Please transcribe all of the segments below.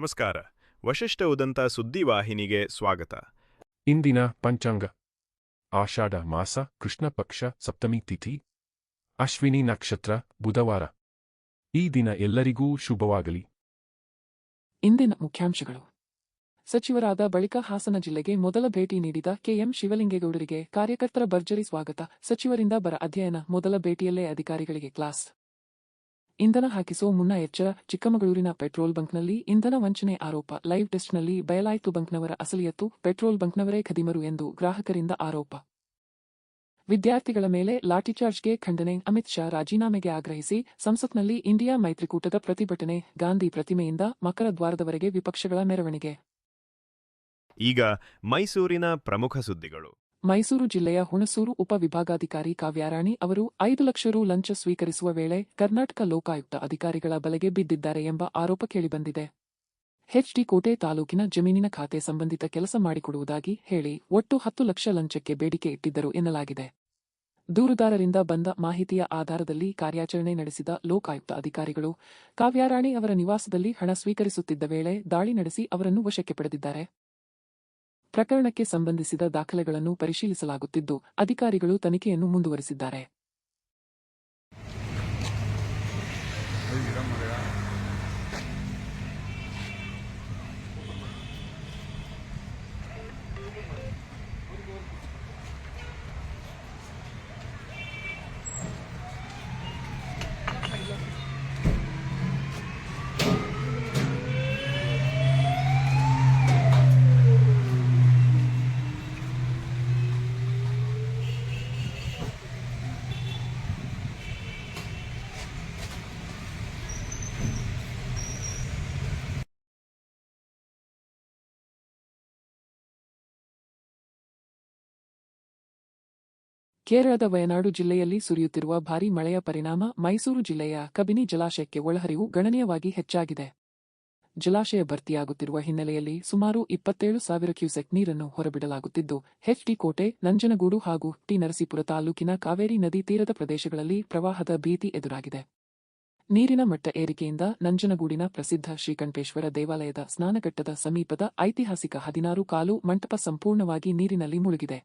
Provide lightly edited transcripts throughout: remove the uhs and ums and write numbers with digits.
ನಮಸ್ಕಾರ. ವಶಿಷ್ಠ ಉದಂತ ಸುದ್ದಿವಾಹಿನಿಗೆ ಸ್ವಾಗತ. ಇಂದಿನ ಪಂಚಾಂಗ. ಆಷಾಢ ಮಾಸ, ಕೃಷ್ಣ ಪಕ್ಷ, ಸಪ್ತಮಿ ತಿಥಿ, ಅಶ್ವಿನಿ ನಕ್ಷತ್ರ, ಬುಧವಾರ. ಈ ದಿನ ಎಲ್ಲರಿಗೂ ಶುಭವಾಗಲಿ. ಇಂದಿನ ಮುಖ್ಯಾಂಶಗಳು. ಸಚಿವರಾದ ಬಳಿಕ ಹಾಸನ ಜಿಲ್ಲೆಗೆ ಮೊದಲ ಭೇಟಿ ನೀಡಿದ ಕೆಎಂ ಶಿವಲಿಂಗೇಗೌಡರಿಗೆ ಕಾರ್ಯಕರ್ತರ ಭರ್ಜರಿ ಸ್ವಾಗತ. ಸಚಿವರಿಂದ ಬರ ಅಧ್ಯಯನ. ಮೊದಲ ಭೇಟಿಯಲ್ಲೇ ಅಧಿಕಾರಿಗಳಿಗೆ ಕ್ಲಾಸ್. ಇಂಧನ ಹಾಕಿಸೋ ಮುನ್ನ ಎಚ್ಚರ. ಚಿಕ್ಕಮಗಳೂರಿನ ಪೆಟ್ರೋಲ್ ಬಂಕ್ನಲ್ಲಿ ಇಂಧನ ವಂಚನೆ ಆರೋಪ. ಲೈವ್ ಟೆಸ್ಟ್ನಲ್ಲಿ ಬಯಲಾಯಿತು ಬಂಕ್ನವರ ಅಸಲಿಯತ್ತು. ಪೆಟ್ರೋಲ್ ಬಂಕ್ನವರೇ ಖದೀಮರು ಎಂದು ಗ್ರಾಹಕರಿಂದ ಆರೋಪ. ವಿದ್ಯಾರ್ಥಿಗಳ ಮೇಲೆ ಲಾಠಿಚಾರ್ಜ್ಗೆ ಖಂಡನೆ. ಅಮಿತ್ ಶಾ ರಾಜೀನಾಮೆಗೆ ಆಗ್ರಹಿಸಿ ಸಂಸತ್ನಲ್ಲಿ ಇಂಡಿಯಾ ಮೈತ್ರಿಕೂಟದ ಪ್ರತಿಭಟನೆ. ಗಾಂಧಿ ಪ್ರತಿಮೆಯಿಂದ ಮಕರ ದ್ವಾರದವರೆಗೆ ವಿಪಕ್ಷಗಳ ಮೆರವಣಿಗೆ. ಈಗ ಮೈಸೂರಿನ ಪ್ರಮುಖ ಸುದ್ದಿಗಳು. ಮೈಸೂರು ಜಿಲ್ಲೆಯ ಹುಣಸೂರು ಉಪವಿಭಾಗಾಧಿಕಾರಿ ಕಾವ್ಯಾರಾಣಿ ಅವರು 5 ಲಕ್ಷ ರು ಲಂಚ ಸ್ವೀಕರಿಸುವ ವೇಳೆ ಕರ್ನಾಟಕ ಲೋಕಾಯುಕ್ತ ಅಧಿಕಾರಿಗಳ ಬಲೆಗೆ ಬಿದ್ದಿದ್ದಾರೆ ಎಂಬ ಆರೋಪ ಕೇಳಿಬಂದಿದೆ. ಎಚ್.ಡಿ. ಕೋಟೆ ತಾಲೂಕಿನ ಜಮೀನಿನ ಖಾತೆ ಸಂಬಂಧಿತ ಕೆಲಸ ಮಾಡಿಕೊಡುವುದಾಗಿ ಹೇಳಿ ಒಟ್ಟು 10 ಲಕ್ಷ ಲಂಚಕ್ಕೆ ಬೇಡಿಕೆ ಇಟ್ಟಿದ್ದರು ಎನ್ನಲಾಗಿದೆ. ದೂರುದಾರರಿಂದ ಬಂದ ಮಾಹಿತಿಯ ಆಧಾರದಲ್ಲಿ ಕಾರ್ಯಾಚರಣೆ ನಡೆಸಿದ ಲೋಕಾಯುಕ್ತ ಅಧಿಕಾರಿಗಳು ಕಾವ್ಯಾರಾಣಿ ಅವರ ನಿವಾಸದಲ್ಲಿ ಹಣ ಸ್ವೀಕರಿಸುತ್ತಿದ್ದ ವೇಳೆ ದಾಳಿ ನಡೆಸಿ ಅವರನ್ನು ವಶಕ್ಕೆ ಪಡೆದಿದ್ದಾರೆ. ಪ್ರಕರಣಕ್ಕೆ ಸಂಬಂಧಿಸಿದ ದಾಖಲೆಗಳನ್ನು ಪರಿಶೀಲಿಸಲಾಗುತ್ತಿದ್ದು ಅಧಿಕಾರಿಗಳು ತನಿಖೆಯನ್ನು ಮುಂದುವರಿಸಿದ್ದಾರೆ. ಕೇರಳದ ವಯನಾಡು ಜಿಲ್ಲೆಯಲ್ಲಿ ಸುರಿಯುತ್ತಿರುವ ಭಾರೀ ಮಳೆಯ ಪರಿಣಾಮ ಮೈಸೂರು ಜಿಲ್ಲೆಯ ಕಬಿನಿ ಜಲಾಶಯಕ್ಕೆ ಒಳಹರಿವು ಗಣನೀಯವಾಗಿ ಹೆಚ್ಚಾಗಿದೆ. ಜಲಾಶಯ ಭರ್ತಿಯಾಗುತ್ತಿರುವ ಹಿನ್ನೆಲೆಯಲ್ಲಿ ಸುಮಾರು 27,000 ಕ್ಯೂಸೆಕ್ ನೀರನ್ನು ಹೊರಬಿಡಲಾಗುತ್ತಿದ್ದು ಎಚ್.ಡಿ. ಕೋಟೆ, ನಂಜನಗೂಡು ಹಾಗೂ ಟಿ. ನರಸೀಪುರ ತಾಲೂಕಿನ ಕಾವೇರಿ ನದಿ ತೀರದ ಪ್ರದೇಶಗಳಲ್ಲಿ ಪ್ರವಾಹದ ಭೀತಿ ಎದುರಾಗಿದೆ. ನೀರಿನ ಮಟ್ಟ ಏರಿಕೆಯಿಂದ ನಂಜನಗೂಡಿನ ಪ್ರಸಿದ್ಧ ಶ್ರೀಕಂಠೇಶ್ವರ ದೇವಾಲಯದ ಸ್ನಾನಘಟ್ಟದ ಸಮೀಪದ ಐತಿಹಾಸಿಕ 16 ಕಾಲು ಮಂಟಪ ಸಂಪೂರ್ಣವಾಗಿ ನೀರಿನಲ್ಲಿ ಮುಳುಗಿದೆ.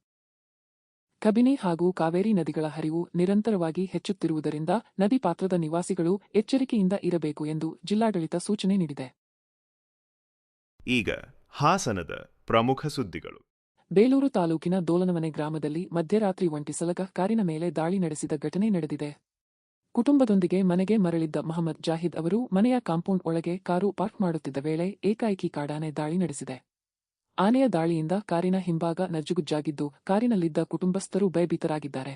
ಕಬಿನಿ ಹಾಗೂ ಕಾವೇರಿ ನದಿಗಳ ಹರಿವು ನಿರಂತರವಾಗಿ ಹೆಚ್ಚುತ್ತಿರುವುದರಿಂದ ನದಿ ಪಾತ್ರದ ನಿವಾಸಿಗಳು ಎಚ್ಚರಿಕೆಯಿಂದ ಇರಬೇಕು ಎಂದು ಜಿಲ್ಲಾಡಳಿತ ಸೂಚನೆ ನೀಡಿದೆ. ಈಗ ಹಾಸನದ ಪ್ರಮುಖ ಸುದ್ದಿಗಳು. ಬೇಲೂರು ತಾಲೂಕಿನ ದೋಲನಮನೆ ಗ್ರಾಮದಲ್ಲಿ ಮಧ್ಯರಾತ್ರಿ ಒಂಟಿ ಸಲಗ ಕಾರಿನ ಮೇಲೆ ದಾಳಿ ನಡೆಸಿದ ಘಟನೆ ನಡೆದಿದೆ. ಕುಟುಂಬದೊಂದಿಗೆ ಮನೆಗೆ ಮರಳಿದ್ದ ಮೊಹಮ್ಮದ್ ಜಾಹಿದ್ ಅವರು ಮನೆಯ ಕಾಂಪೌಂಡ್ ಒಳಗೆ ಕಾರು ಪಾರ್ಕ್ ಮಾಡುತ್ತಿದ್ದ ವೇಳೆ ಏಕಾಏಕಿ ಕಾಡಾನೆ ದಾಳಿ ನಡೆಸಿದೆ. ಆನೆಯ ದಾಳಿಯಿಂದ ಕಾರಿನ ಹಿಂಭಾಗ ನಜ್ಜುಗುಜ್ಜಾಗಿದ್ದು ಕಾರಿನಲ್ಲಿದ್ದ ಕುಟುಂಬಸ್ಥರು ಭಯಭೀತರಾಗಿದ್ದಾರೆ.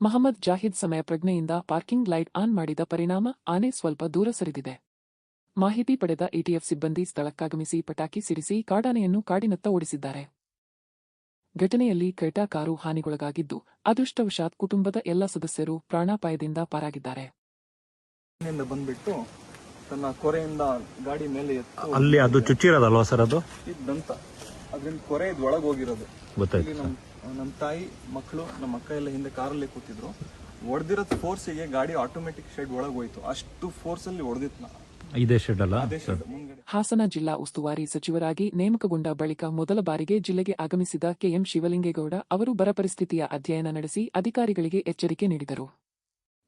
ಮೊಹಮ್ಮದ್ ಜಾಹಿದ್ ಸಮಯ ಪ್ರಜ್ಞೆಯಿಂದ ಪಾರ್ಕಿಂಗ್ ಲೈಟ್ ಆನ್ ಮಾಡಿದ ಪರಿಣಾಮ ಆನೆ ಸ್ವಲ್ಪ ದೂರ ಸರಿದಿದೆ. ಮಾಹಿತಿ ಪಡೆದ ಎಟಿಎಫ್ ಸಿಬ್ಬಂದಿ ಸ್ಥಳಕ್ಕಾಗಮಿಸಿ ಪಟಾಕಿ ಸಿಡಿಸಿ ಕಾಡಾನೆಯನ್ನು ಕಾಡಿನತ್ತ ಓಡಿಸಿದ್ದಾರೆ. ಘಟನೆಯಲ್ಲಿ ಕ್ರೆಟಾ ಕಾರು ಹಾನಿಗೊಳಗಾಗಿದ್ದು ಅದೃಷ್ಟವಶಾತ್ ಕುಟುಂಬದ ಎಲ್ಲ ಸದಸ್ಯರು ಪ್ರಾಣಾಪಾಯದಿಂದ ಪಾರಾಗಿದ್ದಾರೆ. ಬಂದ್ಬಿಟ್ಟು ತನ್ನ ಕೊರೆಯಿಂದ ಗಾಡಿ ಮೇಲೆ ಅಲ್ಲಿ ಅದು ಚುಚ್ಚಿರೋದಲ್ವಾ ಸರ್? ಅದು ಇದ್ದಂತ ಅದರಿಂದ ಕೊರೆ ಇದು ಒಳಗೆ ಹೋಗಿರೋದು. ಗೊತ್ತಾಯ್ತು. ನಮ್ಮ ತಾಯಿ ಮಕ್ಕಳು ನಮ್ಮ ಅಕ್ಕ ಎಲ್ಲ ಹಿಂದೆ ಕಾರಲ್ಲಿ ಕೂತಿದ್ರು. ಹೊಡೆದಿರೋದು ಫೋರ್ಸಿಗೆ ಗಾಡಿ ಆಟೋಮೆಟಿಕ್ ಶೆಡ್ ಒಳಗೆ ಹೋಯ್ತು. ಅಷ್ಟು ಫೋರ್ಸ್ ಅಲ್ಲಿ ಹೊಡೆದಿತ್ತು. ಇದೇ ಶೆಡ್ ಅಲ್ಲ? ಹಾಸನ ಜಿಲ್ಲಾ ಉಸ್ತುವಾರಿ ಸಚಿವರಾಗಿ ನೇಮಕಗೊಂಡ ಬಳಿಕ ಮೊದಲ ಬಾರಿಗೆ ಜಿಲ್ಲೆಗೆ ಆಗಮಿಸಿದ ಕೆಎಂ ಶಿವಲಿಂಗೇಗೌಡ ಅವರು ಬರ ಪರಿಸ್ಥಿತಿಯ ಅಧ್ಯಯನ ನಡೆಸಿ ಅಧಿಕಾರಿಗಳಿಗೆ ಎಚ್ಚರಿಕೆ ನೀಡಿದರು.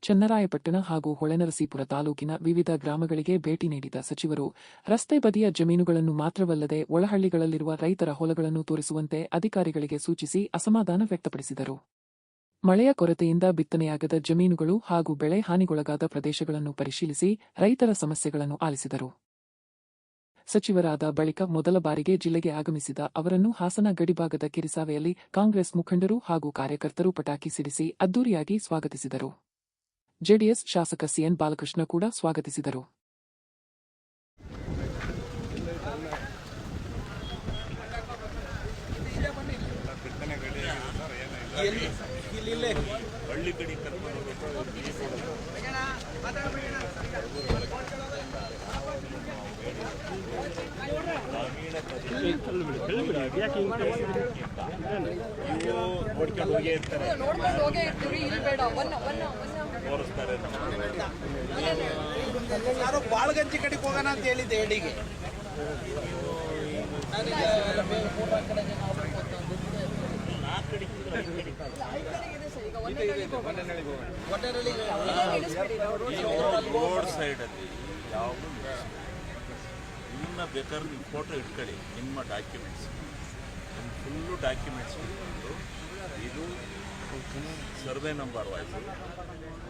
ಚನ್ನರಾಯಪಟ್ಟಣ ಹಾಗೂ ಹೊಳೆನರಸೀಪುರ ತಾಲೂಕಿನ ವಿವಿಧ ಗ್ರಾಮಗಳಿಗೆ ಭೇಟಿ ನೀಡಿದ ಸಚಿವರು ರಸ್ತೆ ಬದಿಯ ಜಮೀನುಗಳನ್ನು ಮಾತ್ರವಲ್ಲದೆ ಒಳಹಳ್ಳಿಗಳಲ್ಲಿರುವ ರೈತರ ಹೊಲಗಳನ್ನು ತೋರಿಸುವಂತೆ ಅಧಿಕಾರಿಗಳಿಗೆ ಸೂಚಿಸಿ ಅಸಮಾಧಾನ ವ್ಯಕ್ತಪಡಿಸಿದರು. ಮಳೆಯ ಕೊರತೆಯಿಂದ ಬಿತ್ತನೆಯಾಗದ ಜಮೀನುಗಳು ಹಾಗೂ ಬೆಳೆ ಹಾನಿಗೊಳಗಾದ ಪ್ರದೇಶಗಳನ್ನು ಪರಿಶೀಲಿಸಿ ರೈತರ ಸಮಸ್ಯೆಗಳನ್ನು ಆಲಿಸಿದರು. ಸಚಿವರಾದ ಬಳಿಕ ಮೊದಲ ಬಾರಿಗೆ ಜಿಲ್ಲೆಗೆ ಆಗಮಿಸಿದ ಅವರನ್ನು ಹಾಸನ ಗಡಿಭಾಗದ ಕಿರಿಸಾವೆಯಲ್ಲಿ ಕಾಂಗ್ರೆಸ್ ಮುಖಂಡರು ಹಾಗೂ ಕಾರ್ಯಕರ್ತರು ಪಟಾಕಿ ಸಿಡಿಸಿ ಅದ್ದೂರಿಯಾಗಿ ಸ್ವಾಗತಿಸಿದರು. ಜೆಡಿಎಸ್ ಶಾಸಕ ಸಿಎನ್ ಬಾಲಕೃಷ್ಣ ಕೂಡ ಸ್ವಾಗತಿಸಿದರು. ಯಾರೋ ಬಾಳಗಂಜಿ ಕಡೆಗೆ ಹೋಗೋಣ ಅಂತ ಹೇಳಿದ್ದೆ ಎಡಿಗೆ. ರೋಡ್ ಸೈಡಲ್ಲಿ ಯಾವುದು ಇನ್ನ ಬೇಕಾದ್ರೆ ನೀವು ಫೋಟೋ ಇಟ್ಕೊಳ್ಳಿ ನಿಮ್ಮ ಡಾಕ್ಯುಮೆಂಟ್ಸ್ ಫುಲ್ಲು ಡಾಕ್ಯುಮೆಂಟ್ಸ್ ಇಟ್ಕೊಂಡು ಇದು ಸರ್ವೆ ನಂಬರ್ ವಾಯ್ಸು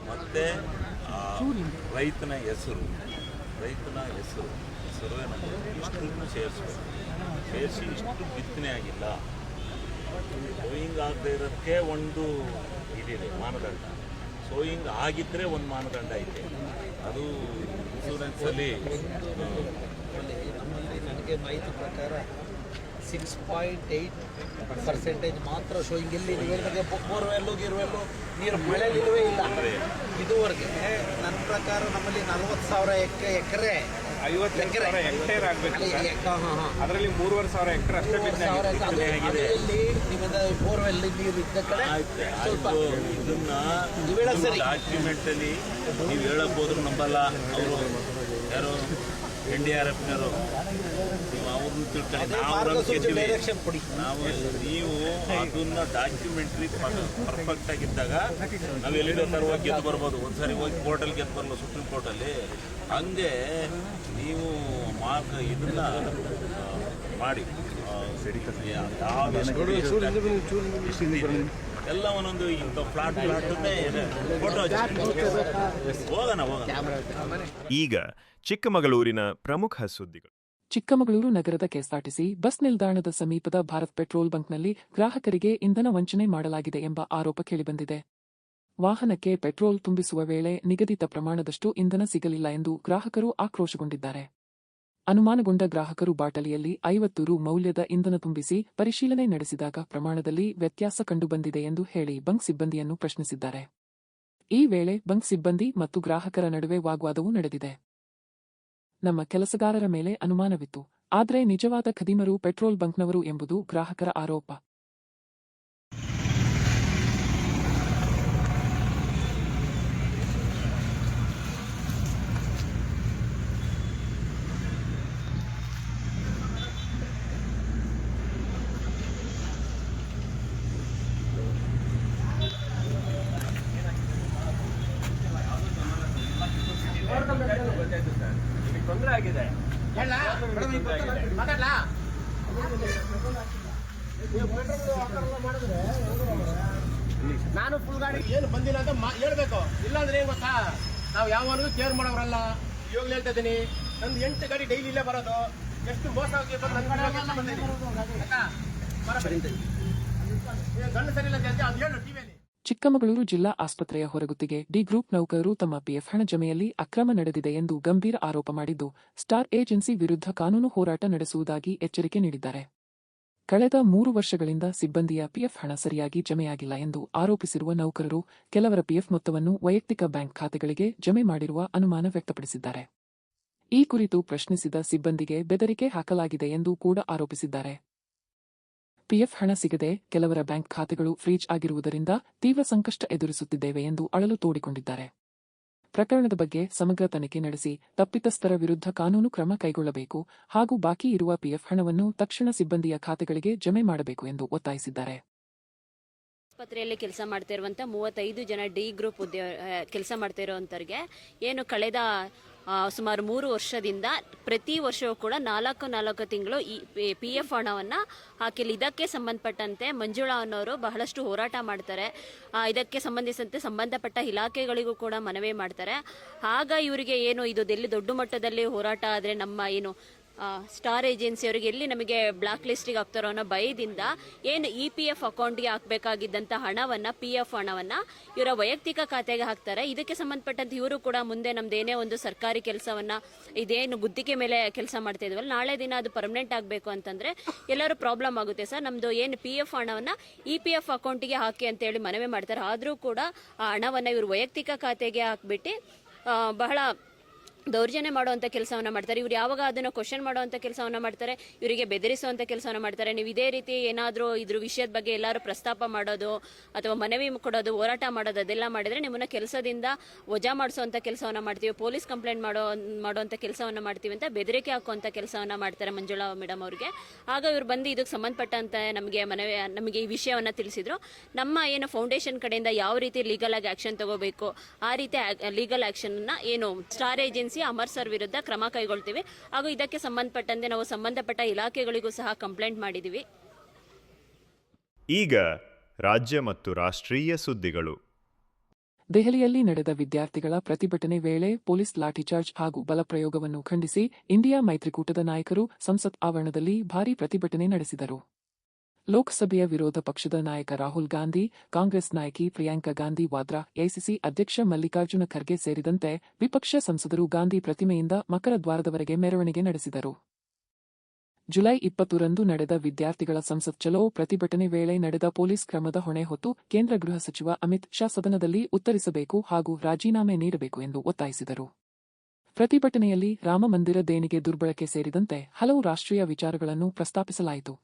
ಮತ್ತು ರೈತನ ಹೆಸರು ಸರ್ವೆ ನಂಬರ್ ಇಷ್ಟನ್ನು ಸೇರಿಸಿ ಇಷ್ಟು ಬಿತ್ತನೆ ಆಗಿಲ್ಲ ಸೋಯಿಂಗ್ ಆಗದೆ ಇರೋದಕ್ಕೆ ಒಂದು ಇದಿದೆ ಮಾನದಂಡ ಸೋಯಿಂಗ್ ಆಗಿದ್ದರೆ ಒಂದು ಮಾನದಂಡ ಐತೆ ಅದು ಇನ್ಶೂರೆನ್ಸಲ್ಲಿ ನನಗೆ ಮಾಹಿತಿ ಪ್ರಕಾರ 6.8% ಮಾತ್ರ ಶೋಯಿಂಗ್ ಇಲ್ಲಿ ಬೋರ್ವೆಲ್ಲು ಗಿರ್ವೆಲ್ಲು ನೀರು ಮಳೆಲಿಲ್ವೇ ಇಲ್ಲ ಇದುವರೆಗೆ. ನನ್ನ ಪ್ರಕಾರ ನಮ್ಮಲ್ಲಿ 40,000 ಎಕರೆ 50,000 ಹೆಕ್ಟೇರ್ ಆಗಬೇಕು ಅದರಲ್ಲಿ 3,500 ಹೆಕ್ಟೇರ್ ಅಷ್ಟೇ ಅದರಲ್ಲಿ ನಿಮ್ಮದ ಬೋರ್ವೆಲ್ ನೀರು ಇದ್ದ ಕಡೆ ಸ್ವಲ್ಪ ಇದನ್ನ ಡಾಕ್ಯುಮೆಂಟಲ್ಲಿ ನೀವು ಹೇಳಕ್ ಹೋದ್ರು ನಂಬಲ್ಲ. ಅವರು ಯಾರು NDRFನವರು ನೀವು ಅವ್ರನ್ನ ತಿಳ್ಕೊಂಡು ನಾವು ನೀವು ಅದನ್ನ ಡಾಕ್ಯುಮೆಂಟ್ರಿ ಪರ್ಫೆಕ್ಟ್ ಆಗಿದ್ದಾಗ ನಾವು ಎಲ್ಲಿಡೋ ಥರ ಹೋಗಿ ಗೆದ್ದು ಬರ್ಬೋದು. ಒಂದ್ಸರಿ ಹೋಗಿ ಕೋರ್ಟಲ್ಲಿ ಗೆದ್ದು ಬರಲ್ಲ ಸುಪ್ರೀಂ ಕೋರ್ಟಲ್ಲಿ. ಹಂಗೆ ನೀವು ಇದನ್ನ ಮಾಡಿ ಎಲ್ಲ ಒಂದೊಂದು ಇಂಥ ಫ್ಲಾಟ್ ಫೋಟೋ ಹೋಗೋಣ. ಈಗ ಚಿಕ್ಕಮಗಳೂರಿನ ಪ್ರಮುಖ ಸುದ್ದಿಗಳು. ಚಿಕ್ಕಮಗಳೂರು ನಗರದ ಕೆಎಸ್ಆರ್ಟಿಸಿ ಬಸ್ ನಿಲ್ದಾಣದ ಸಮೀಪದ ಭಾರತ್ ಪೆಟ್ರೋಲ್ ಬಂಕ್ನಲ್ಲಿ ಗ್ರಾಹಕರಿಗೆ ಇಂಧನ ವಂಚನೆ ಮಾಡಲಾಗಿದೆ ಎಂಬ ಆರೋಪ ಕೇಳಿಬಂದಿದೆ. ವಾಹನಕ್ಕೆ ಪೆಟ್ರೋಲ್ ತುಂಬಿಸುವ ವೇಳೆ ನಿಗದಿತ ಪ್ರಮಾಣದಷ್ಟು ಇಂಧನ ಸಿಗಲಿಲ್ಲ ಎಂದು ಗ್ರಾಹಕರು ಆಕ್ರೋಶಗೊಂಡಿದ್ದಾರೆ. ಅನುಮಾನಗೊಂಡ ಗ್ರಾಹಕರು ಬಾಟಲಿಯಲ್ಲಿ 50 ರು ಮೌಲ್ಯದ ಇಂಧನ ತುಂಬಿಸಿ ಪರಿಶೀಲನೆ ನಡೆಸಿದಾಗ ಪ್ರಮಾಣದಲ್ಲಿ ವ್ಯತ್ಯಾಸ ಕಂಡುಬಂದಿದೆ ಎಂದು ಹೇಳಿ ಬಂಕ್ ಸಿಬ್ಬಂದಿಯನ್ನು ಪ್ರಶ್ನಿಸಿದ್ದಾರೆ. ಈ ವೇಳೆ ಬಂಕ್ ಸಿಬ್ಬಂದಿ ಮತ್ತು ಗ್ರಾಹಕರ ನಡುವೆ ವಾಗ್ವಾದವೂ ನಡೆದಿದೆ. ನಮ್ಮ ಕೆಲಸಗಾರರ ಮೇಲೆ ಅನುಮಾನವಿತ್ತು, ಆದರೆ ನಿಜವಾದ ಖದೀಮರು ಪೆಟ್ರೋಲ್ ಬಂಕ್ನವರು ಎಂಬುದು ಗ್ರಾಹಕರ ಆರೋಪ. ತೊಂದರೆ ಆಗಿದೆ. ನಾನು ಫುಲ್ ಗಾಡಿ ಏನು ಬಂದಿಲ್ಲ ಅಂತ ಹೇಳ್ಬೇಕು. ಇಲ್ಲಾಂದ್ರೆ ಏನ್ ಗೊತ್ತಾ, ನಾವು ಯಾವಾಗಲೂ ಕೇರ್ ಮಾಡೋರಲ್ಲ. ಇವಾಗಲೂ ಹೇಳ್ತಾ ಇದ್ದೀನಿ, ನಂದು 8 ಗಾಡಿ ಡೈಲಿ ಇಲ್ಲೇ ಬರೋದು. ಎಷ್ಟು ಮೋಸ ಗಂಡು ಸರಿ ಇಲ್ಲ ಅಂತ ಅದು ಹೇಳು ಟಿವಿಯಲ್ಲಿ. ಚಿಕ್ಕಮಗಳೂರು ಜಿಲ್ಲಾ ಆಸ್ಪತ್ರೆಯ ಹೊರಗುತ್ತಿಗೆ ಡಿ ಗ್ರೂಪ್ ನೌಕರರು ತಮ್ಮ ಪಿಎಫ್ ಹಣ ಜಮೆಯಲ್ಲಿ ಅಕ್ರಮ ನಡೆದಿದೆ ಎಂದು ಗಂಭೀರ ಆರೋಪ ಮಾಡಿದ್ದು, ಸ್ಟಾರ್ ಏಜೆನ್ಸಿ ವಿರುದ್ಧ ಕಾನೂನು ಹೋರಾಟ ನಡೆಸುವುದಾಗಿ ಎಚ್ಚರಿಕೆ ನೀಡಿದ್ದಾರೆ. ಕಳೆದ 3 ವರ್ಷಗಳಿಂದ ಸಿಬ್ಬಂದಿಯ ಪಿಎಫ್ ಹಣ ಸರಿಯಾಗಿ ಜಮೆಯಾಗಿಲ್ಲ ಎಂದು ಆರೋಪಿಸಿರುವ ನೌಕರರು ಕೆಲವರ ಪಿಎಫ್ ಮೊತ್ತವನ್ನು ವೈಯಕ್ತಿಕ ಬ್ಯಾಂಕ್ ಖಾತೆಗಳಿಗೆ ಜಮೆ ಮಾಡಿರುವ ಅನುಮಾನ ವ್ಯಕ್ತಪಡಿಸಿದ್ದಾರೆ. ಈ ಕುರಿತು ಪ್ರಶ್ನಿಸಿದ ಸಿಬ್ಬಂದಿಗೆ ಬೆದರಿಕೆ ಹಾಕಲಾಗಿದೆ ಎಂದು ಕೂಡ ಆರೋಪಿಸಿದ್ದಾರೆ. ಪಿಎಫ್ ಹಣ ಸಿಗದೆ ಕೆಲವರ ಬ್ಯಾಂಕ್ ಖಾತೆಗಳು ಫ್ರೀಜ್ ಆಗಿರುವುದರಿಂದ ತೀವ್ರ ಸಂಕಷ್ಟ ಎದುರಿಸುತ್ತಿದ್ದೇವೆ ಎಂದು ಅಳಲು ತೋಡಿಕೊಂಡಿದ್ದಾರೆ. ಪ್ರಕರಣದ ಬಗ್ಗೆ ಸಮಗ್ರ ತನಿಖೆ ನಡೆಸಿ ತಪ್ಪಿತಸ್ಥರ ವಿರುದ್ಧ ಕಾನೂನು ಕ್ರಮ ಕೈಗೊಳ್ಳಬೇಕು ಹಾಗೂ ಬಾಕಿ ಇರುವ ಪಿಎಫ್ ಹಣವನ್ನು ತಕ್ಷಣ ಸಿಬ್ಬಂದಿಯ ಖಾತೆಗಳಿಗೆ ಜಮೆ ಮಾಡಬೇಕು ಎಂದು ಒತ್ತಾಯಿಸಿದ್ದಾರೆ. ಆಸ್ಪತ್ರೆಯಲ್ಲಿ ಕೆಲಸ ಮಾಡ್ತಾ ಇರುವಂಥ 35 ಜನ ಡಿ ಗ್ರೂಪ್ ಕೆಲಸ ಮಾಡ್ತಾ ಇರುವಂತರಿಗೆ ಏನು ಕಳೆದ ಸುಮಾರು 3 ವರ್ಷದಿಂದ ಪ್ರತಿ ವರ್ಷವೂ ಕೂಡ 4 ತಿಂಗಳು ಈ PF ಹಣವನ್ನು ಹಾಕಿಲ್ಲ. ಇದಕ್ಕೆ ಸಂಬಂಧಪಟ್ಟಂತೆ ಮಂಜುಳಾ ಅನ್ನೋರು ಬಹಳಷ್ಟು ಹೋರಾಟ ಮಾಡ್ತಾರೆ. ಇದಕ್ಕೆ ಸಂಬಂಧಪಟ್ಟ ಇಲಾಖೆಗಳಿಗೂ ಕೂಡ ಮನವಿ ಮಾಡ್ತಾರೆ. ಆಗ ಇವರಿಗೆ ಏನು ಇದು ಎಲ್ಲಿ ದೊಡ್ಡ ಮಟ್ಟದಲ್ಲಿ ಹೋರಾಟ ಆದರೆ ನಮ್ಮ ಏನು ಸ್ಟಾರ್ ಏಜೆನ್ಸಿ ಅವರಿಗೆ ಎಲ್ಲಿ ನಮಗೆ ಬ್ಲಾಕ್ ಲಿಸ್ಟಿಗೆ ಹಾಕ್ತಾರೋ ಅನ್ನೋ ಭಯದಿಂದ ಏನು EPF ಅಕೌಂಟ್ಗೆ ಹಾಕಬೇಕಾಗಿದ್ದಂಥ ಹಣವನ್ನು PF ಹಣವನ್ನು ಇವರ ವೈಯಕ್ತಿಕ ಖಾತೆಗೆ ಹಾಕ್ತಾರೆ. ಇದಕ್ಕೆ ಸಂಬಂಧಪಟ್ಟಂತೆ ಇವರು ಕೂಡ ಮುಂದೆ ನಮ್ದೇನೇ ಒಂದು ಸರ್ಕಾರಿ ಕೆಲಸವನ್ನು ಇದೇನು ಗುತ್ತಿಗೆ ಮೇಲೆ ಕೆಲಸ ಮಾಡ್ತಾ ಇದ್ವಲ್ಲ, ನಾಳೆ ದಿನ ಅದು ಪರ್ಮನೆಂಟ್ ಆಗಬೇಕು ಅಂತಂದರೆ ಎಲ್ಲರೂ ಪ್ರಾಬ್ಲಮ್ ಆಗುತ್ತೆ ಸರ್. ನಮ್ಮದು ಏನು PF ಹಣವನ್ನು EPF ಅಕೌಂಟಿಗೆ ಹಾಕಿ ಅಂತೇಳಿ ಮನವಿ ಮಾಡ್ತಾರೆ. ಆದರೂ ಕೂಡ ಆ ಹಣವನ್ನು ಇವರು ವೈಯಕ್ತಿಕ ಖಾತೆಗೆ ಹಾಕ್ಬಿಟ್ಟು ಬಹಳ ದೌರ್ಜನ್ಯ ಮಾಡುವಂಥ ಕೆಲಸವನ್ನು ಮಾಡ್ತಾರೆ. ಇವ್ರು ಯಾವಾಗ ಅದನ್ನು ಕ್ವಶನ್ ಮಾಡುವಂಥ ಕೆಲಸವನ್ನು ಮಾಡ್ತಾರೆ, ಇವರಿಗೆ ಬೆದರಿಸುವಂಥ ಕೆಲಸವನ್ನು ಮಾಡ್ತಾರೆ. ನೀವು ಇದೇ ರೀತಿ ಏನಾದರೂ ಇದ್ರ ವಿಷಯದ ಬಗ್ಗೆ ಎಲ್ಲರೂ ಪ್ರಸ್ತಾಪ ಮಾಡೋದು ಅಥವಾ ಮನವಿ ಕೊಡೋದು, ಹೋರಾಟ ಮಾಡೋದು ಅದೆಲ್ಲ ಮಾಡಿದರೆ ನಿಮ್ಮನ್ನು ಕೆಲಸದಿಂದ ವಜಾ ಮಾಡಿಸುವಂಥ ಕೆಲಸವನ್ನು ಮಾಡ್ತೀವಿ, ಪೊಲೀಸ್ ಕಂಪ್ಲೇಂಟ್ ಮಾಡುವಂಥ ಕೆಲಸವನ್ನು ಮಾಡ್ತೀವಿ ಅಂತ ಬೆದರಿಕೆ ಹಾಕುವಂಥ ಕೆಲಸವನ್ನು ಮಾಡ್ತಾರೆ ಮಂಜುಳಾ ಮೇಡಮ್ ಅವ್ರಿಗೆ. ಆಗ ಇವ್ರು ಬಂದು ಇದಕ್ಕೆ ಸಂಬಂಧಪಟ್ಟಂತೆ ನಮಗೆ ಈ ವಿಷಯವನ್ನು ತಿಳಿಸಿದ್ರು. ನಮ್ಮ ಏನು ಫೌಂಡೇಶನ್ ಕಡೆಯಿಂದ ಯಾವ ರೀತಿ ಲೀಗಲ್ ಆಗಿ ಆ್ಯಕ್ಷನ್ ತಗೋಬೇಕು ಆ ರೀತಿ ಲೀಗಲ್ ಆ್ಯಕ್ಷನ್ನ ಏನು ಸ್ಟಾರ್ ಏಜೆನ್ಸಿ ಅಮರ್ ಸರ್ ವಿರುದ್ಧ ಕ್ರಮ ಕೈಗೊಳ್ತೀವಿ. ಹಾಗೂ ಇದಕ್ಕೆ ಸಂಬಂಧಪಟ್ಟಂತೆ ನಾವು ಸಂಬಂಧಪಟ್ಟ ಇಲಾಖೆಗಳಿಗೂ ಸಹ ಕಂಪ್ಲೇಂಟ್ ಮಾಡಿದ್ದೀವಿ. ಈಗ ರಾಜ್ಯ ಮತ್ತು ರಾಷ್ಟ್ರೀಯ ಸುದ್ದಿಗಳು. ದೆಹಲಿಯಲ್ಲಿ ನಡೆದ ವಿದ್ಯಾರ್ಥಿಗಳ ಪ್ರತಿಭಟನೆ ವೇಳೆ ಪೊಲೀಸ್ ಲಾಠಿಚಾರ್ಜ್ ಹಾಗೂ ಬಲಪ್ರಯೋಗವನ್ನು ಖಂಡಿಸಿ ಇಂಡಿಯಾ ಮೈತ್ರಿಕೂಟದ ನಾಯಕರು ಸಂಸತ್ ಆವರಣದಲ್ಲಿ ಭಾರೀ ಪ್ರತಿಭಟನೆ ನಡೆಸಿದರು. ಲೋಕಸಭೆಯ ವಿರೋಧ ಪಕ್ಷದ ನಾಯಕ ರಾಹುಲ್ ಗಾಂಧಿ, ಕಾಂಗ್ರೆಸ್ ನಾಯಕಿ ಪ್ರಿಯಾಂಕಾ ಗಾಂಧಿ ವಾದ್ರಾ, ಎಐಸಿಸಿ ಅಧ್ಯಕ್ಷ ಮಲ್ಲಿಕಾರ್ಜುನ ಖರ್ಗೆ ಸೇರಿದಂತೆ ವಿಪಕ್ಷ ಸಂಸದರು ಗಾಂಧಿ ಪ್ರತಿಮೆಯಿಂದ ಮಕರ ದ್ವಾರದವರೆಗೆ ಮೆರವಣಿಗೆ ನಡೆಸಿದರು. ಜುಲೈ 20ರಂದು ನಡೆದ ವಿದ್ಯಾರ್ಥಿಗಳ ಸಂಸತ್ ಚಲೋ ಪ್ರತಿಭಟನೆ ವೇಳೆ ನಡೆದ ಪೊಲೀಸ್ ಕ್ರಮದ ಹೊಣೆ ಹೊತ್ತು ಕೇಂದ್ರ ಗೃಹ ಸಚಿವ ಅಮಿತ್ ಶಾ ಸದನದಲ್ಲಿ ಉತ್ತರಿಸಬೇಕು ಹಾಗೂ ರಾಜೀನಾಮೆ ನೀಡಬೇಕು ಎಂದು ಒತ್ತಾಯಿಸಿದರು. ಪ್ರತಿಭಟನೆಯಲ್ಲಿ ರಾಮಮಂದಿರ ದೇಣಿಗೆ ದುರ್ಬಳಕೆ ಸೇರಿದಂತೆ ಹಲವು ರಾಷ್ಟ್ರೀಯ ವಿಚಾರಗಳನ್ನು ಪ್ರಸ್ತಾಪಿಸಲಾಯಿತು.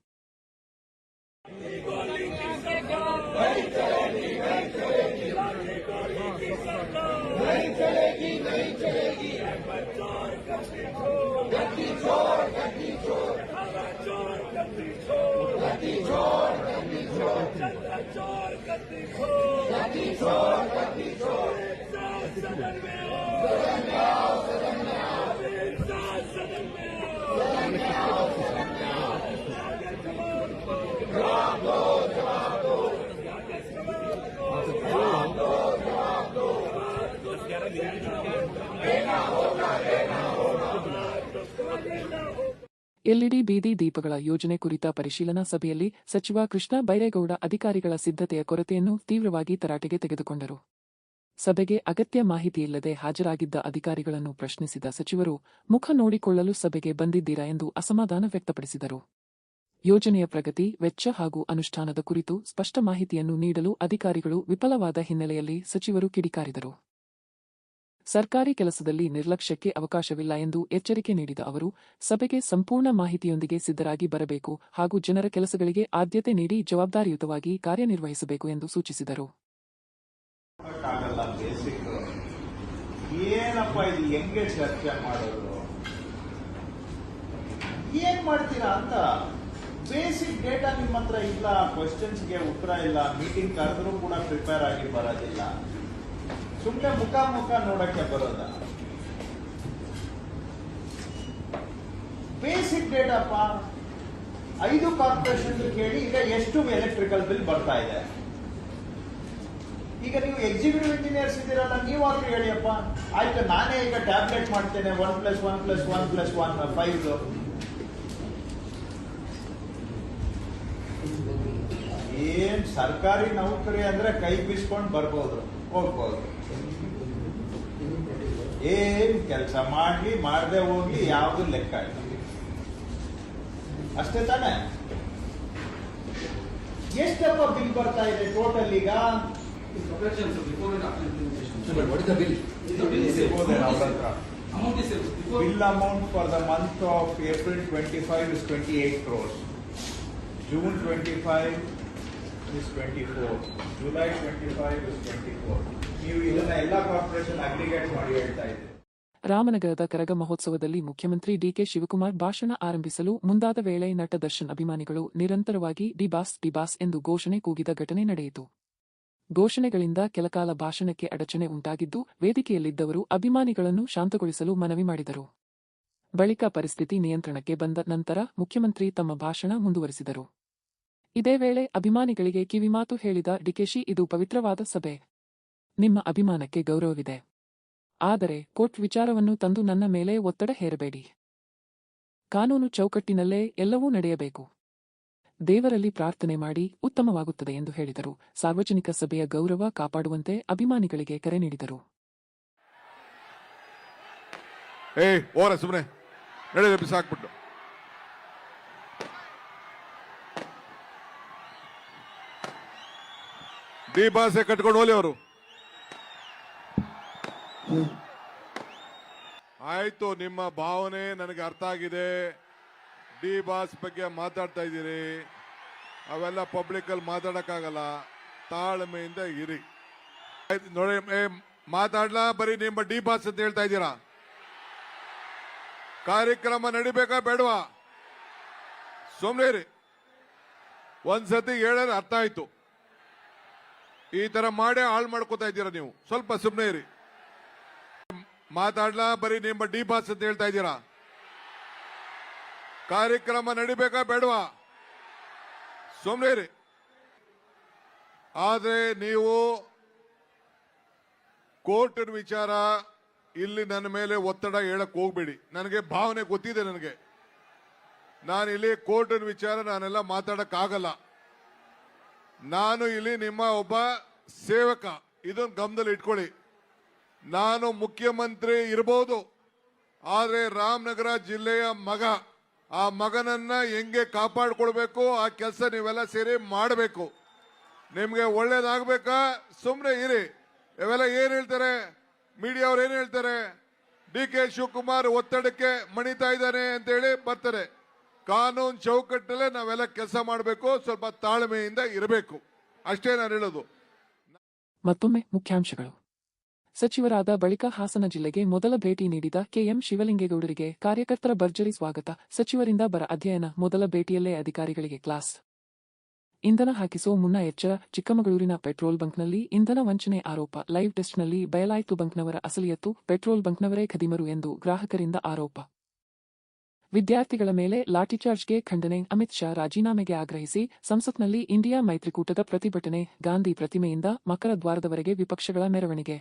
ಎಲ್ಇಡಿ ಬೀದಿ ದೀಪಗಳ ಯೋಜನೆ ಕುರಿತ ಪರಿಶೀಲನಾ ಸಭೆಯಲ್ಲಿ ಸಚಿವ ಕೃಷ್ಣ ಬೈರೇಗೌಡ ಅಧಿಕಾರಿಗಳ ಸಿದ್ಧತೆಯ ಕೊರತೆಯನ್ನು ತೀವ್ರವಾಗಿ ತರಾಟೆಗೆ ತೆಗೆದುಕೊಂಡರು. ಸಭೆಗೆ ಅಗತ್ಯ ಮಾಹಿತಿಯಿಲ್ಲದೆ ಹಾಜರಾಗಿದ್ದ ಅಧಿಕಾರಿಗಳನ್ನು ಪ್ರಶ್ನಿಸಿದ ಸಚಿವರು ಮುಖ ನೋಡಿಕೊಳ್ಳಲು ಸಭೆಗೆ ಬಂದಿದ್ದೀರಾ ಎಂದು ಅಸಮಾಧಾನ ವ್ಯಕ್ತಪಡಿಸಿದರು. ಯೋಜನೆಯ ಪ್ರಗತಿ, ವೆಚ್ಚ ಹಾಗೂ ಅನುಷ್ಠಾನದ ಕುರಿತು ಸ್ಪಷ್ಟ ಮಾಹಿತಿಯನ್ನು ನೀಡಲು ಅಧಿಕಾರಿಗಳು ವಿಫಲವಾದ ಹಿನ್ನೆಲೆಯಲ್ಲಿ ಸಚಿವರು ಕಿಡಿಕಾರಿದರು. ಸರ್ಕಾರಿ ಕೆಲಸದಲ್ಲಿ ನಿರ್ಲಕ್ಷ್ಯಕ್ಕೆ ಅವಕಾಶವಿಲ್ಲ ಎಂದು ಎಚ್ಚರಿಕೆ ನೀಡಿದ ಅವರು ಸಭೆಗೆ ಸಂಪೂರ್ಣ ಮಾಹಿತಿಯೊಂದಿಗೆ ಸಿದ್ಧರಾಗಿ ಬರಬೇಕು ಹಾಗೂ ಜನರ ಕೆಲಸಗಳಿಗೆ ಆದ್ಯತೆ ನೀಡಿ ಜವಾಬ್ದಾರಿಯುತವಾಗಿ ಕಾರ್ಯನಿರ್ವಹಿಸಬೇಕು ಎಂದು ಸೂಚಿಸಿದರು. ಏನಪ್ಪ ಇದು ಹೆಂಗೆ ಚರ್ಚೆ ಮಾಡೋದು, ಏನ್ ಮಾಡ್ತೀರಾ ಅಂತ ಬೇಸಿಕ್ ಡೇಟಾ ನಿಮ್ಮ ಹತ್ರ ಇಲ್ಲ, ಕ್ವಶನ್ಸ್ಗೆ ಉತ್ತರ ಇಲ್ಲ, ಮೀಟಿಂಗ್ ಕರೆದ್ರೂ ಕೂಡ ಪ್ರಿಪೇರ್ ಆಗಿ ಬರೋದಿಲ್ಲ, ಸುಮ್ಮನೆ ಮುಖ ನೋಡಕ್ಕೆ ಬರೋದ. ಬೇಸಿಕ್ ಡೇಟಾಪ್ಪ 5 ಕಾರ್ಪೊರೇಷನ್ ಕೇಳಿ ಈಗ ಎಷ್ಟು ಎಲೆಕ್ಟ್ರಿಕಲ್ ಬಿಲ್ ಬರ್ತಾ ಇದೆ. ಈಗ ನೀವು ಎಕ್ಸಿಕ್ಯೂಟಿವ್ ಇಂಜಿನಿಯರ್ಸ್ ಇದ್ದೀರಲ್ಲ, ನೀವಾದ್ರೂ ಹೇಳಿಯಪ್ಪ. ಆಯ್ತು, ನಾನೇ ಈಗ ಟ್ಯಾಬ್ಲೆಟ್ ಮಾಡ್ತೇನೆ 1+1+1+1 5. ಏನ್ ಸರ್ಕಾರಿ ನೌಕರಿ ಅಂದ್ರೆ ಕೈ ಬೀಸ್ಕೊಂಡು ಬರ್ಬೋದು, ಹೋಗ್ಬೋದು. ಏನ್ ಕೆಲಸ ಮಾಡ್ಲಿ ಮಾಡದೆ ಹೋಗ್ಲಿ ಯಾವ್ದು ಲೆಕ್ಕ ಇಲ್ಲ, ಅಷ್ಟೇ ತಾನೆ. ಎಷ್ಟಪ್ಪ ಬಿಲ್ ಬರ್ತಾ ಇದೆ ಟೋಟಲ್ ಈಗ? Bill amount for the month of April 25 is 28 crores. June 25 is 24. July 25 is 24. ನೀವು ಇದನ್ನ ಎಲ್ಲ ಕಾರ್ಪೊರೇಷನ್ ಅಗ್ರಿಗೇಟ್ ಮಾಡಿ ಹೇಳ್ತಾ ಇದ್ದೀರಿ. ರಾಮನಗರದ ಕರಗ ಮಹೋತ್ಸವದಲ್ಲಿ ಮುಖ್ಯಮಂತ್ರಿ ಡಿಕೆ ಶಿವಕುಮಾರ್ ಭಾಷಣ ಆರಂಭಿಸಲು ಮುಂದಾದ ವೇಳೆ ನಟ ದರ್ಶನ್ ಅಭಿಮಾನಿಗಳು ನಿರಂತರವಾಗಿ ಡಿ ಬಾಸ್ ಎಂದು ಘೋಷಣೆ ಕೂಗಿದ ಘಟನೆ ನಡೆಯಿತು. ಘೋಷಣೆಗಳಿಂದ ಕೆಲಕಾಲ ಭಾಷಣಕ್ಕೆ ಅಡಚಣೆ ಉಂಟಾಗಿದ್ದು, ವೇದಿಕೆಯಲ್ಲಿದ್ದವರು ಅಭಿಮಾನಿಗಳನ್ನು ಶಾಂತಗೊಳಿಸಲು ಮನವಿ ಮಾಡಿದರು. ಬಳಿಕ ಪರಿಸ್ಥಿತಿ ನಿಯಂತ್ರಣಕ್ಕೆ ಬಂದ ನಂತರ ಮುಖ್ಯಮಂತ್ರಿ ತಮ್ಮ ಭಾಷಣ ಮುಂದುವರಿಸಿದರು. ಇದೇ ವೇಳೆ ಅಭಿಮಾನಿಗಳಿಗೆ ಕಿವಿಮಾತು ಹೇಳಿದ ಡಿಕೆಶಿ, ಇದು ಪವಿತ್ರವಾದ ಸಭೆ. ನಿಮ್ಮ ಅಭಿಮಾನಕ್ಕೆ ಗೌರವವಿದೆ. ಆದರೆ ಕೋರ್ಟ್ ವಿಚಾರವನ್ನು ತಂದು ನನ್ನ ಮೇಲೆ ಒತ್ತಡ ಹೇರಬೇಡಿ. ಕಾನೂನು ಚೌಕಟ್ಟಿನಲ್ಲೇ ಎಲ್ಲವೂ ನಡೆಯಬೇಕು. ದೇವರಲ್ಲಿ ಪ್ರಾರ್ಥನೆ ಮಾಡಿ ಉತ್ತಮವಾಗುತ್ತದೆ ಎಂದು ಹೇಳಿದರು. ಸಾರ್ವಜನಿಕ ಸಭೆಯ ಗೌರವ ಕಾಪಾಡುವಂತೆ ಅಭಿಮಾನಿಗಳಿಗೆ ಕರೆ ನೀಡಿದರು. ಸುಮ್ಮನೆ ನಡೆದ ಬಿಸಾಕ್ಬಿಟ್ಟು ಡಿ ಬಾಸೆ ಕಟ್ಕೊಂಡು ಹೋಲಿ ಅವರು. ಆಯ್ತು, ನಿಮ್ಮ ಭಾವನೆ ನನಗೆ ಅರ್ಥ ಆಗಿದೆ. ಡಿ ಬಾಸ್ ಬಗ್ಗೆ ಮಾತಾಡ್ತಾ ಇದ್ದೀರಿ, ಅವೆಲ್ಲ ಪಬ್ಲಿಕಲ್ಲಿ ಮಾತಾಡಕ್ಕಾಗಲ್ಲ. ತಾಳ್ಮೆಯಿಂದ ಇರಿ. ಆಯ್ತು ನೋಡಿ, ಮಾತಾಡ್ಲಾ? ಬರೀ ನಿಮ್ಮ ಡಿ ಬಾಸ್ ಅಂತ ಹೇಳ್ತಾ ಇದ್ದೀರಾ. ಕಾರ್ಯಕ್ರಮ ನಡಿಬೇಕಾ ಬೇಡವಾ? ಸುಮ್ಮನೆ ಇರಿ. ಒಂದ್ಸತಿ ಹೇಳಿದ್ರೆ ಅರ್ಥ ಆಯ್ತು. ಈ ತರ ಮಾಡೇ ಹಾಳು ಮಾಡ್ಕೋತಾ ಇದ್ದೀರಾ ನೀವು. ಸ್ವಲ್ಪ ಸುಮ್ಮನೆ ಇರಿ. ಮಾತಾಡ್ಲಾ? ಬರೀ ನಿಮ್ಮ ಡಿ ಬಾಸ್ ಅಂತ ಹೇಳ್ತಾ ಇದ್ದೀರಾ. ಕಾರ್ಯಕ್ರಮ ನಡಿಬೇಕಾ ಬೇಡವಾ? ಸುಮ್ಮನೆ ಇರಿ. ಆದ್ರೆ ನೀವು ಕೋರ್ಟಿನ ವಿಚಾರ ಇಲ್ಲಿ ನನ್ನ ಮೇಲೆ ಒತ್ತಡ ಹೇಳಕ್ ಹೋಗ್ಬೇಡಿ. ನನಗೆ ಭಾವನೆ ಗೊತ್ತಿದೆ. ನಾನು ಇಲ್ಲಿ ಕೋರ್ಟಿನ ವಿಚಾರ ನಾನೆಲ್ಲ ಮಾತಾಡಕ್ ಆಗಲ್ಲ. ನಾನು ಇಲ್ಲಿ ನಿಮ್ಮ ಒಬ್ಬ ಸೇವಕ, ಇದನ್ನು ಗಮನದಲ್ಲಿ ಇಟ್ಕೊಳ್ಳಿ. ನಾನು ಮುಖ್ಯಮಂತ್ರಿ ಇರಬಹುದು, ಆದ್ರೆ ರಾಮನಗರ ಜಿಲ್ಲೆಯ ಮಗ, ಆ ಮಗನನ್ನ ಹೆಂಗೆ ಕಾಪಾಡ್ಕೊಳ್ಬೇಕು ಆ ಕೆಲಸ ನೀವೆಲ್ಲ ಸೇರಿ ಮಾಡಬೇಕು. ನಿಮ್ಗೆ ಒಳ್ಳೇದಾಗಬೇಕಾ? ಸುಮ್ಮನೆ ಇರಿ. ಇವೆಲ್ಲ ಏನ್ ಹೇಳ್ತಾರೆ ಮೀಡಿಯಾ ಅವ್ರು, ಏನ್ ಹೇಳ್ತಾರೆ? DK ಶಿವಕುಮಾರ್ ಒತ್ತಡಕ್ಕೆ ಮಣಿತಾ ಇದ್ದಾನೆ ಅಂತ ಹೇಳಿ ಬರ್ತಾರೆ. ಕಾನೂನು ಚೌಕಟ್ಟಲ್ಲೇ ನಾವೆಲ್ಲ ಕೆಲಸ ಮಾಡಬೇಕು. ಸ್ವಲ್ಪ ತಾಳ್ಮೆಯಿಂದ ಇರಬೇಕು. ಅಷ್ಟೇ ನಾನು ಹೇಳೋದು. ಮತ್ತೊಮ್ಮೆ ಮುಖ್ಯಾಂಶಗಳು. ಸಚಿವರಾದ ಬಳಿಕ ಹಾಸನ ಜಿಲ್ಲೆಗೆ ಮೊದಲ ಭೇಟಿ ನೀಡಿದ KM ಶಿವಲಿಂಗೇಗೌಡರಿಗೆ ಕಾರ್ಯಕರ್ತರ ಭರ್ಜರಿ ಸ್ವಾಗತ. ಸಚಿವರಿಂದ ಬರ ಅಧ್ಯಯನ. ಮೊದಲ ಭೇಟಿಯಲ್ಲೇ ಅಧಿಕಾರಿಗಳಿಗೆ ಕ್ಲಾಸ್. ಇಂಧನ ಹಾಕಿಸೋ ಮುನ್ನ ಎಚ್ಚರ. ಚಿಕ್ಕಮಗಳೂರಿನ ಪೆಟ್ರೋಲ್ ಬಂಕ್ನಲ್ಲಿ ಇಂಧನ ವಂಚನೆ ಆರೋಪ. ಲೈವ್ ಟೆಸ್ಟ್ನಲ್ಲಿ ಬಯಲಾಯಿತು ಬಂಕ್ನವರ ಅಸಲಿಯತ್ತು. ಪೆಟ್ರೋಲ್ ಬಂಕ್ನವರೇ ಖದೀಮರು ಎಂದು ಗ್ರಾಹಕರಿಂದ ಆರೋಪ. ವಿದ್ಯಾರ್ಥಿಗಳ ಮೇಲೆ ಲಾಠಿಚಾರ್ಜ್ಗೆ ಖಂಡನೆ. ಅಮಿತ್ ಶಾ ರಾಜೀನಾಮೆಗೆ ಆಗ್ರಹಿಸಿ ಸಂಸತ್ನಲ್ಲಿ ಇಂಡಿಯಾ ಮೈತ್ರಿಕೂಟದ ಪ್ರತಿಭಟನೆ. ಗಾಂಧಿ ಪ್ರತಿಮೆಯಿಂದ ಮಕರ ದ್ವಾರದವರೆಗೆ ವಿಪಕ್ಷಗಳ ಮೆರವಣಿಗೆ.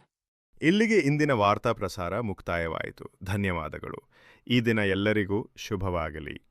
ಇಲ್ಲಿಗೆ ಇಂದಿನ ವಾರ್ತಾ ಪ್ರಸಾರ ಮುಕ್ತಾಯವಾಯಿತು. ಧನ್ಯವಾದಗಳು. ಈ ದಿನ ಎಲ್ಲರಿಗೂ ಶುಭವಾಗಲಿ.